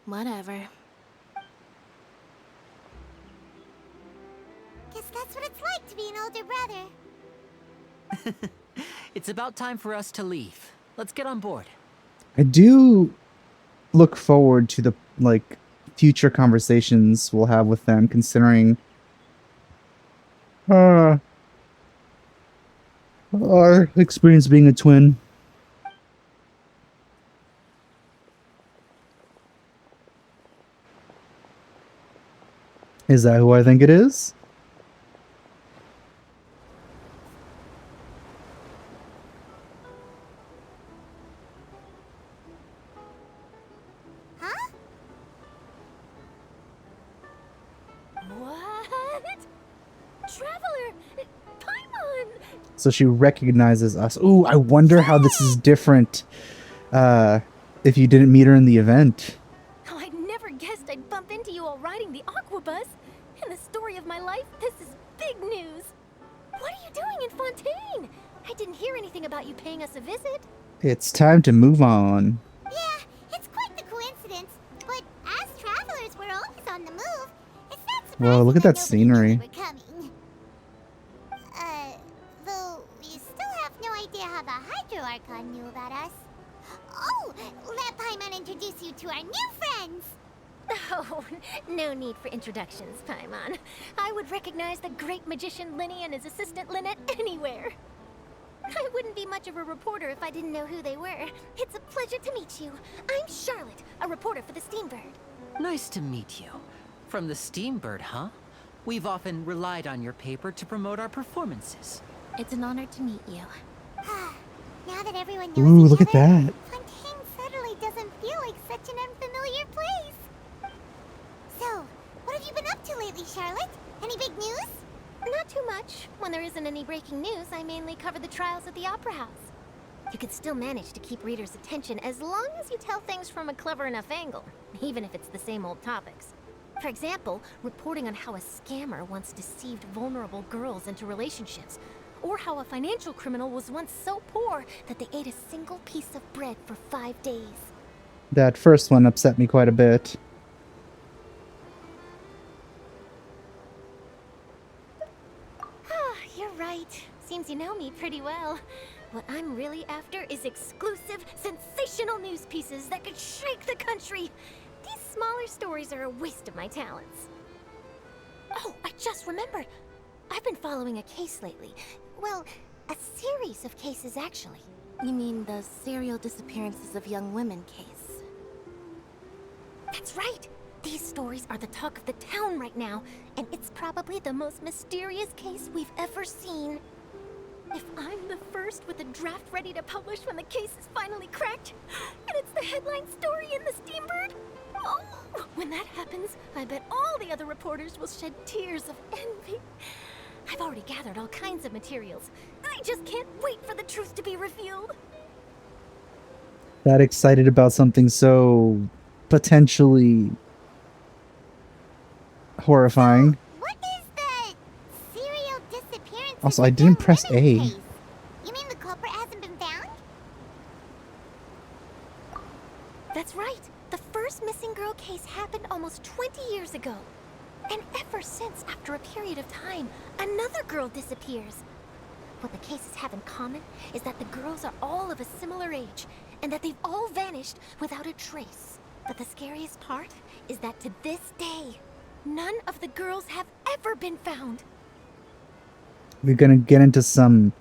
Speaker 3: Whatever.
Speaker 2: Guess that's what it's like to be an older brother.
Speaker 4: It's about time for us to leave. Let's get on board.
Speaker 1: I do look forward to the, future conversations we'll have with them, considering our experience being a twin. Is that who I think it is?
Speaker 2: Huh?
Speaker 3: What? Traveler! Paimon!
Speaker 1: So she recognizes us. Ooh, I wonder how this is different if you didn't meet her in the event.
Speaker 3: Oh, I never guessed I'd bump into you all riding the aqua bus. In the story of my life, this is big news. What are you doing in Fontaine? I didn't hear anything about you paying us a visit.
Speaker 1: It's time to move on.
Speaker 2: Yeah, it's quite the coincidence. But as travelers, we're always on the move. It's not surprising
Speaker 1: Whoa, look at that
Speaker 2: nobody
Speaker 1: scenery.
Speaker 2: knew we were coming. Though we still have no idea how the Hydro Archon knew about us. Oh, let Paimon introduce you to our new friends.
Speaker 3: Oh, no need for introductions, Paimon. I would recognize the great magician Lenny and his assistant Lynette anywhere. I wouldn't be much of a reporter if I didn't know who they were. It's a pleasure to meet you. I'm Charlotte, a reporter for the Steambird.
Speaker 4: Nice to meet you. From the Steambird, huh? We've often relied on your paper to promote our performances.
Speaker 3: It's an honor to meet you.
Speaker 2: Now that everyone knows
Speaker 1: Ooh,
Speaker 2: each
Speaker 1: look at
Speaker 2: other,
Speaker 1: that.
Speaker 2: Fontaine suddenly doesn't feel like such an unfamiliar place. So, what have you been up to lately, Charlotte? Any big news?
Speaker 3: Not too much. When there isn't any breaking news, I mainly cover the trials at the Opera House. You can still manage to keep readers' attention as long as you tell things from a clever enough angle, even if it's the same old topics. For example, reporting on how a scammer once deceived vulnerable girls into relationships, or how a financial criminal was once so poor that they ate a single piece of bread for 5 days.
Speaker 1: That first one upset me quite a bit.
Speaker 3: You're right. Seems you know me pretty well. What I'm really after is exclusive, sensational news pieces that could shake the country. These smaller stories are a waste of my talents. Oh, I just remembered. I've been following a case lately. Well, a series of cases, actually. You mean the serial disappearances of young women case? That's right. These stories are the talk of the town right now, and it's probably the most mysterious case we've ever seen. If I'm the first with a draft ready to publish when the case is finally cracked, and it's the headline story in the Steambird, oh, when that happens, I bet all the other reporters will shed tears of envy. I've already gathered all kinds of materials. I just can't wait for the truth to be revealed.
Speaker 1: That excited about something so potentially horrifying.
Speaker 2: What is the serial disappearance?
Speaker 1: Also, I didn't press A.
Speaker 2: You mean the culprit hasn't been found?
Speaker 3: That's right. The first missing girl case happened almost 20 years ago. And ever since, after a period of time, another girl disappears. What the cases have in common is that the girls are all of a similar age, and that they've all vanished without a trace. But the scariest part is that to this day, none of the girls have ever been found.
Speaker 1: We're gonna get into some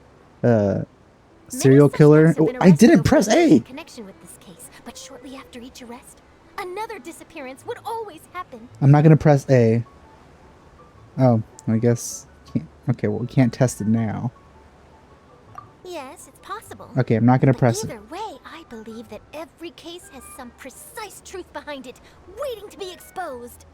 Speaker 1: serial killer. Oh, I didn't press A.
Speaker 3: Connection with this case, but shortly after each arrest, another disappearance would always happen.
Speaker 1: I'm not gonna press A. Oh, I guess can't. Okay, well we can't test it now.
Speaker 3: Yes, it's possible.
Speaker 1: Okay, I'm not gonna
Speaker 3: But
Speaker 1: press it.
Speaker 3: either way, I believe that every case has some precise truth behind it, waiting to be exposed.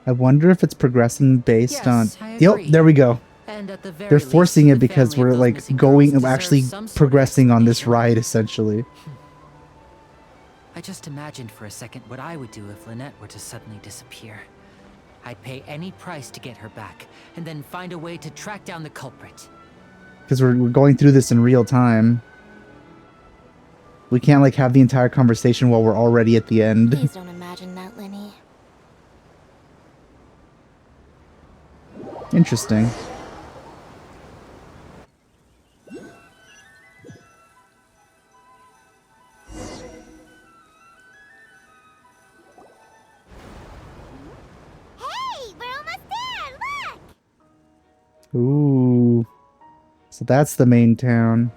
Speaker 1: I wonder if it's progressing based on.
Speaker 4: Yes, I
Speaker 1: Yep,
Speaker 4: agree.
Speaker 1: there we go.
Speaker 4: And at the very
Speaker 1: They're
Speaker 4: least,
Speaker 1: forcing it
Speaker 4: the
Speaker 1: because
Speaker 4: family
Speaker 1: we're
Speaker 4: of those
Speaker 1: like
Speaker 4: missing
Speaker 1: going,
Speaker 4: girls
Speaker 1: actually
Speaker 4: deserves some sort of
Speaker 1: progressing on this
Speaker 4: explanation.
Speaker 1: ride essentially.
Speaker 4: I just imagined for a second what I would do if Lynette were to suddenly disappear. I'd pay any price to get her back, and then find a way to track down the culprit.
Speaker 1: Because we're going through this in real time. We can't like have the entire conversation while we're already at the end.
Speaker 3: Please don't imagine that, Lenny.
Speaker 1: Interesting.
Speaker 2: Hey, we're almost there. Look.
Speaker 1: Ooh. So that's the main town.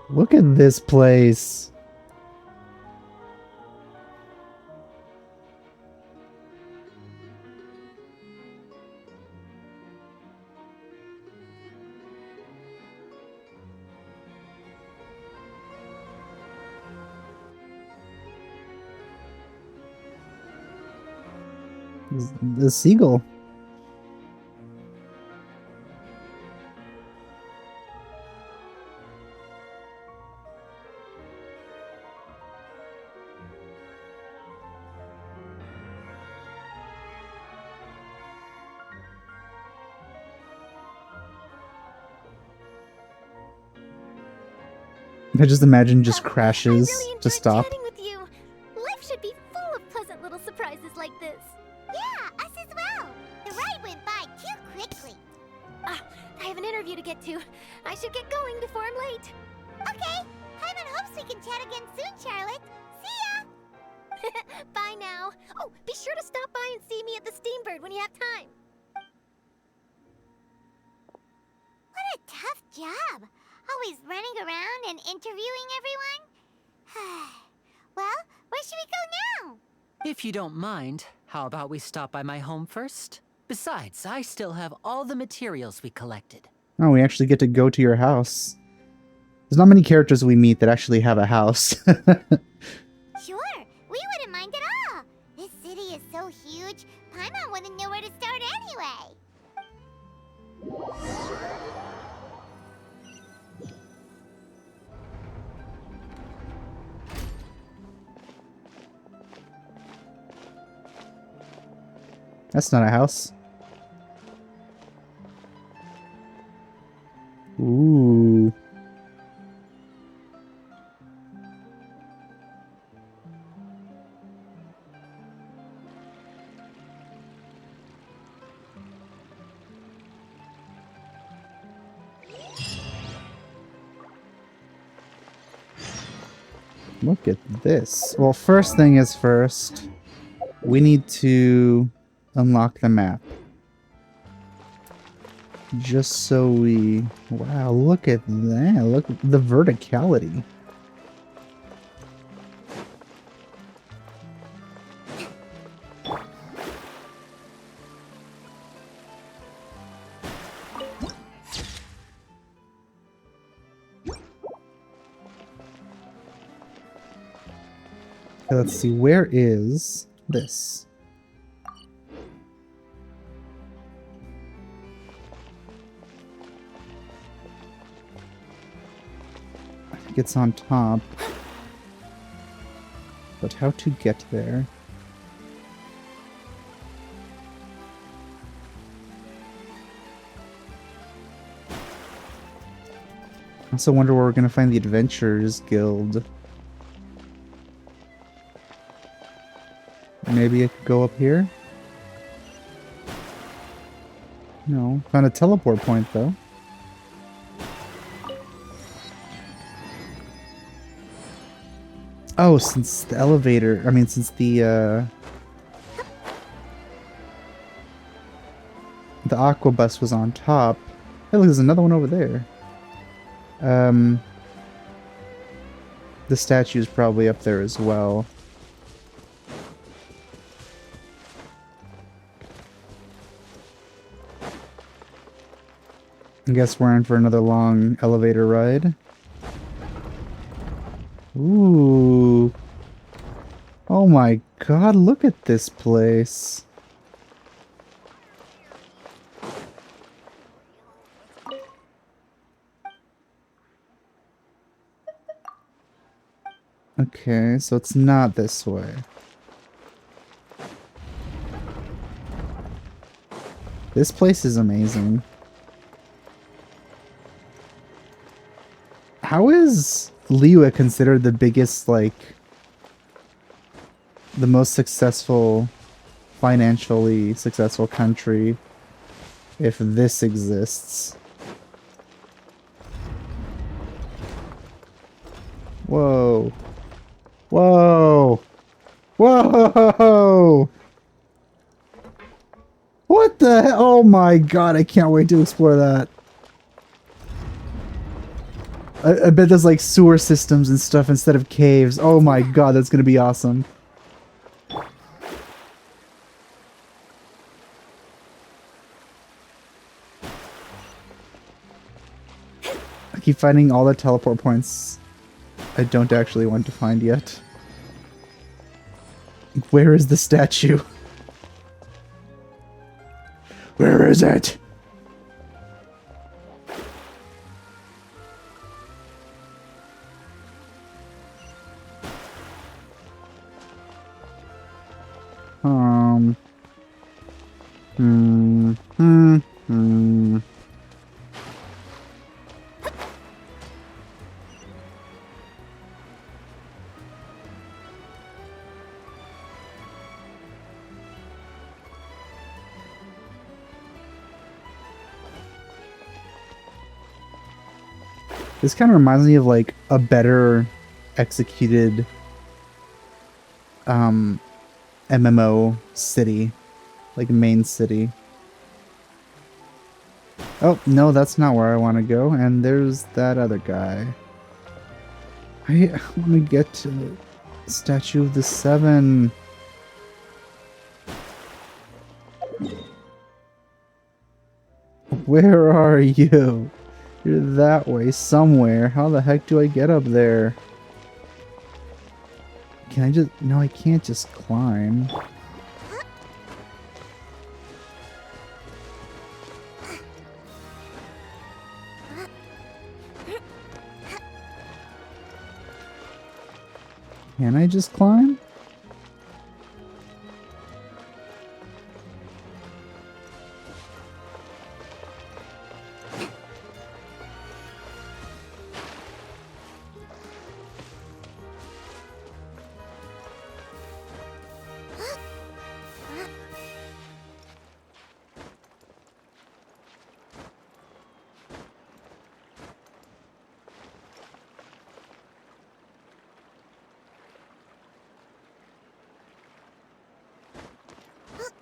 Speaker 1: Look at this place. The seagull. I just imagine just crashes
Speaker 3: I really
Speaker 1: to
Speaker 3: enjoyed
Speaker 1: stop.
Speaker 3: chatting with you. Life should be full of pleasant little surprises like this.
Speaker 2: Yeah, us as well. The ride went by too quickly.
Speaker 3: Ah, I have an interview to get to. I should get going before I'm late.
Speaker 2: Okay, Hyman hopes we can chat again soon, Charlotte. See ya!
Speaker 3: Bye now. Oh, be sure to stop by and see me at the Steambird when you have time.
Speaker 2: What a tough job. Always running around and interviewing everyone. Well, where should we go now?
Speaker 4: If you don't mind, how about we stop by my home first? Besides, I still have all the materials we collected.
Speaker 1: Oh, we actually get to go to your house. There's not many characters we meet that actually have a house.
Speaker 2: Sure, we wouldn't mind at all. This city is so huge, Paimon wouldn't know where to start anyway.
Speaker 1: That's not a house. Ooh. Look at this. Well, first thing is first, we need to unlock the map. Just so we... Wow, look at that. Look at the verticality. Okay, let's see, where is this? I think it's on top. But how to get there? I also wonder where we're gonna find the Adventurers Guild. Maybe I could go up here? No. Found a teleport point, though. Oh, since the elevator... I mean, since the aqua bus was on top... Hey, look, there's another one over there. The statue's probably up there as well. I guess we're in for another long elevator ride. Ooh. Oh my god, look at this place. Okay, so it's not this way. This place is amazing. How is Liyue considered the biggest, like, the most successful, financially successful country if this exists? Whoa. Whoa. Whoa. What the hell? Oh my god, I can't wait to explore that. I bet there's like sewer systems and stuff instead of caves. Oh my god, that's gonna be awesome. I keep finding all the teleport points I don't actually want to find yet. Where is the statue? Where is it? This kind of reminds me of like a better executed MMO city, like main city. Oh, no, that's not where I want to go. And there's that other guy. I want to get to Statue of the Seven. Where are you? You're that way somewhere. How the heck do I get up there? Can I just... No, I can't just climb. Can I just climb?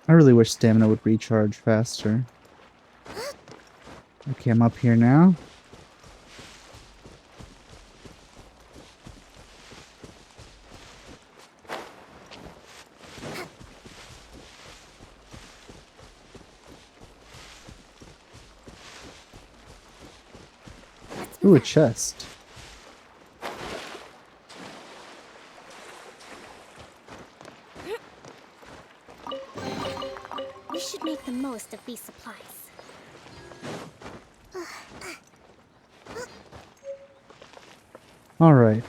Speaker 1: I really wish stamina would recharge faster. Okay, I'm up here now. Ooh, a chest.
Speaker 2: We should make the most of these supplies.
Speaker 1: All right.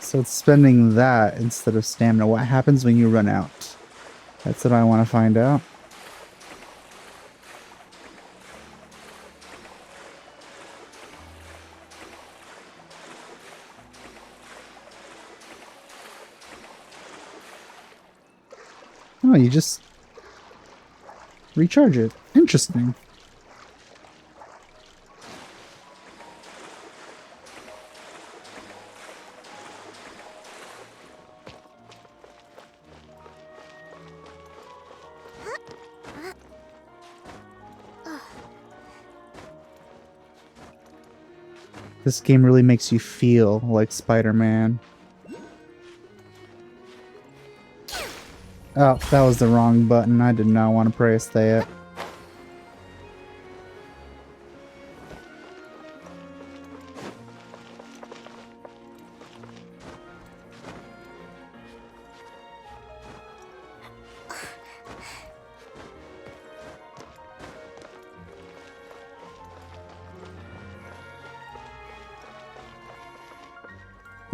Speaker 1: So it's spending that instead of stamina. What happens when you run out? That's what I want to find out. Oh, you just recharge it. Interesting. This game really makes you feel like Spider-Man. Oh, that was the wrong button. I did not want to press that.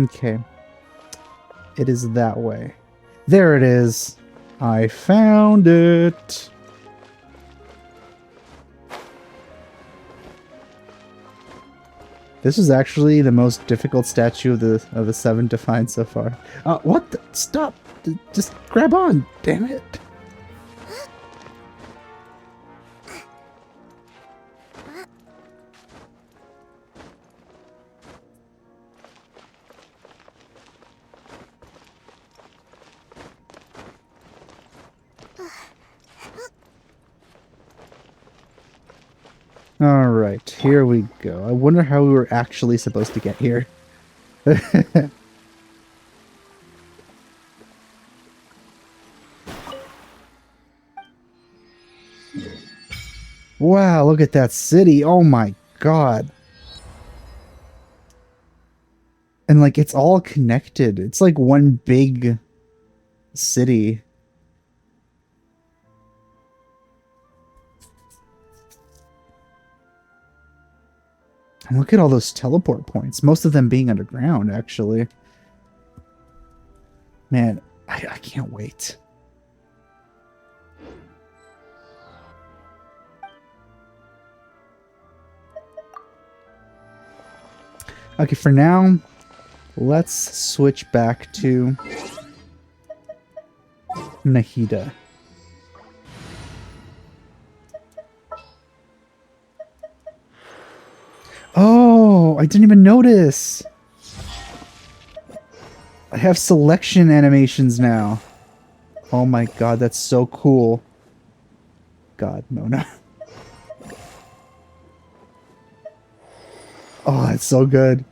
Speaker 1: Okay. It is that way. There it is. I found it. This is actually the most difficult statue of the 7 to find so far. What the? Stop! Just grab on! Damn it! Alright, here we go. I wonder how we were actually supposed to get here. Wow, look at that city. Oh my god. And like, it's all connected. It's like one big city. And look at all those teleport points. Most of them being underground, actually. Man, I can't wait. Okay, for now, let's switch back to Nahida. Oh, I didn't even notice. I have selection animations now. Oh my god, that's so cool. God, Mona. Oh, that's so good.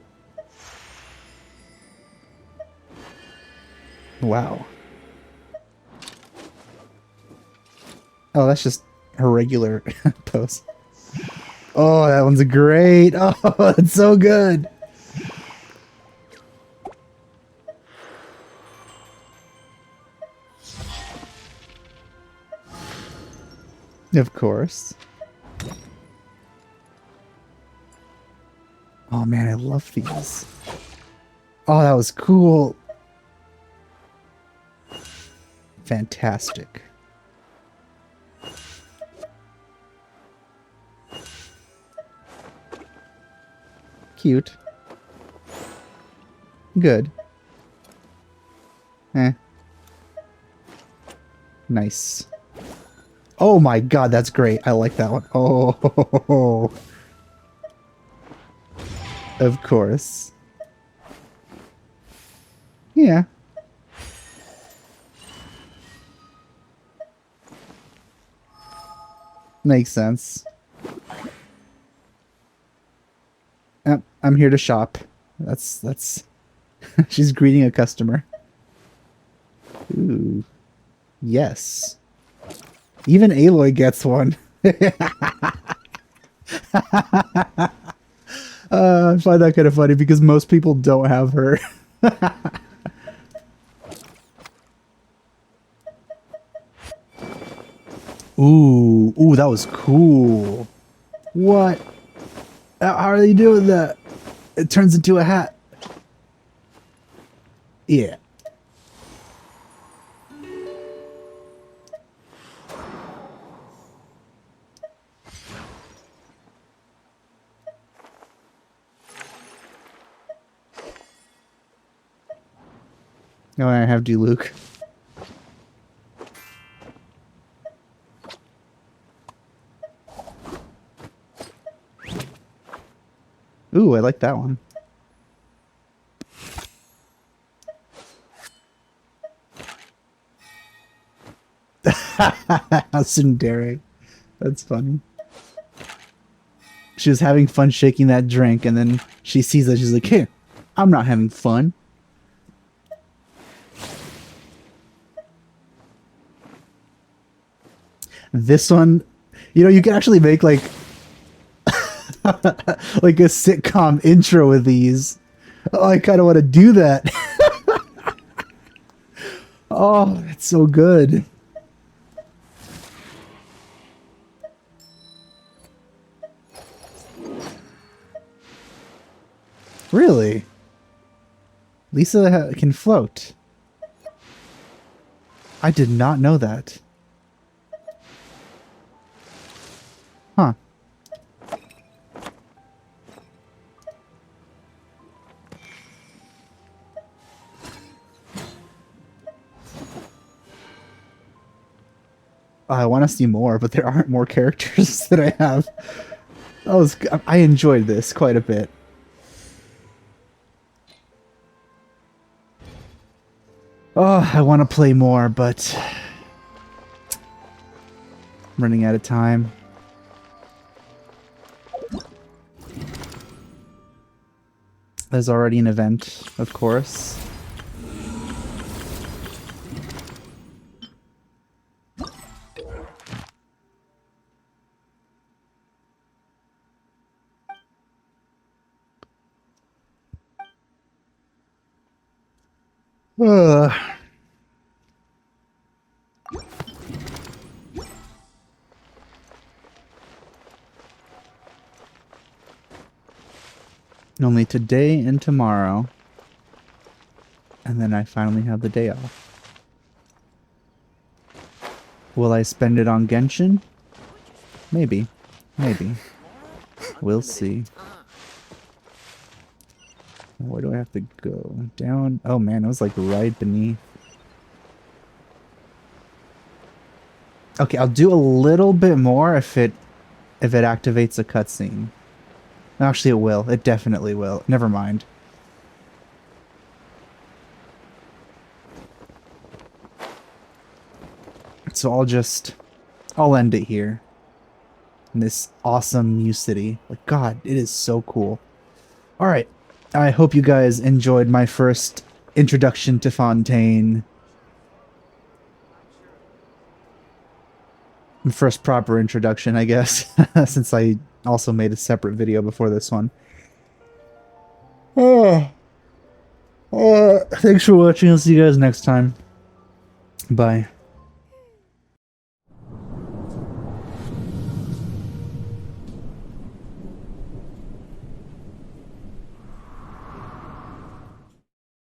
Speaker 1: Wow. Oh, that's just her regular pose. Oh, that one's great. Oh, it's so good. Of course. Oh man, I love these. Oh, that was cool. Fantastic. Cute. Good. Eh. Nice. Oh my god, that's great. I like that one. Oh. Of course. Yeah. Makes sense. I'm here to shop. That's she's greeting a customer. Ooh. Yes. Even Aloy gets one. I find that kind of funny because most people don't have her. Ooh, that was cool. What? How are they doing that? It turns into a hat. Yeah. No, I have to, Luke. Ooh, I like that one. Tsundere. That's funny. She was having fun shaking that drink, and then she sees that she's like, "Here, I'm not having fun." This one, you know, you can actually make like like a sitcom intro with these. Oh, I kind of want to do that. Oh, it's so good. Really? Lisa can float. I did not know that. Huh. I want to see more, but there aren't more characters that I have. I enjoyed this quite a bit. Oh, I want to play more, but I'm running out of time. There's already an event, of course. Ugh. Only today and tomorrow. And then I finally have the day off. Will I spend it on Genshin? Maybe. Maybe. We'll see. Where do I have to go? Down? Oh man, it was like right beneath. Okay, I'll do a little bit more if it activates a cutscene. Actually, it will. It definitely will. Never mind. So I'll end it here. In this awesome new city. Like, God, it is so cool. Alright. I hope you guys enjoyed my first introduction to Fontaine. First proper introduction, I guess. Since I also made a separate video before this one. Thanks for watching. I'll see you guys next time. Bye.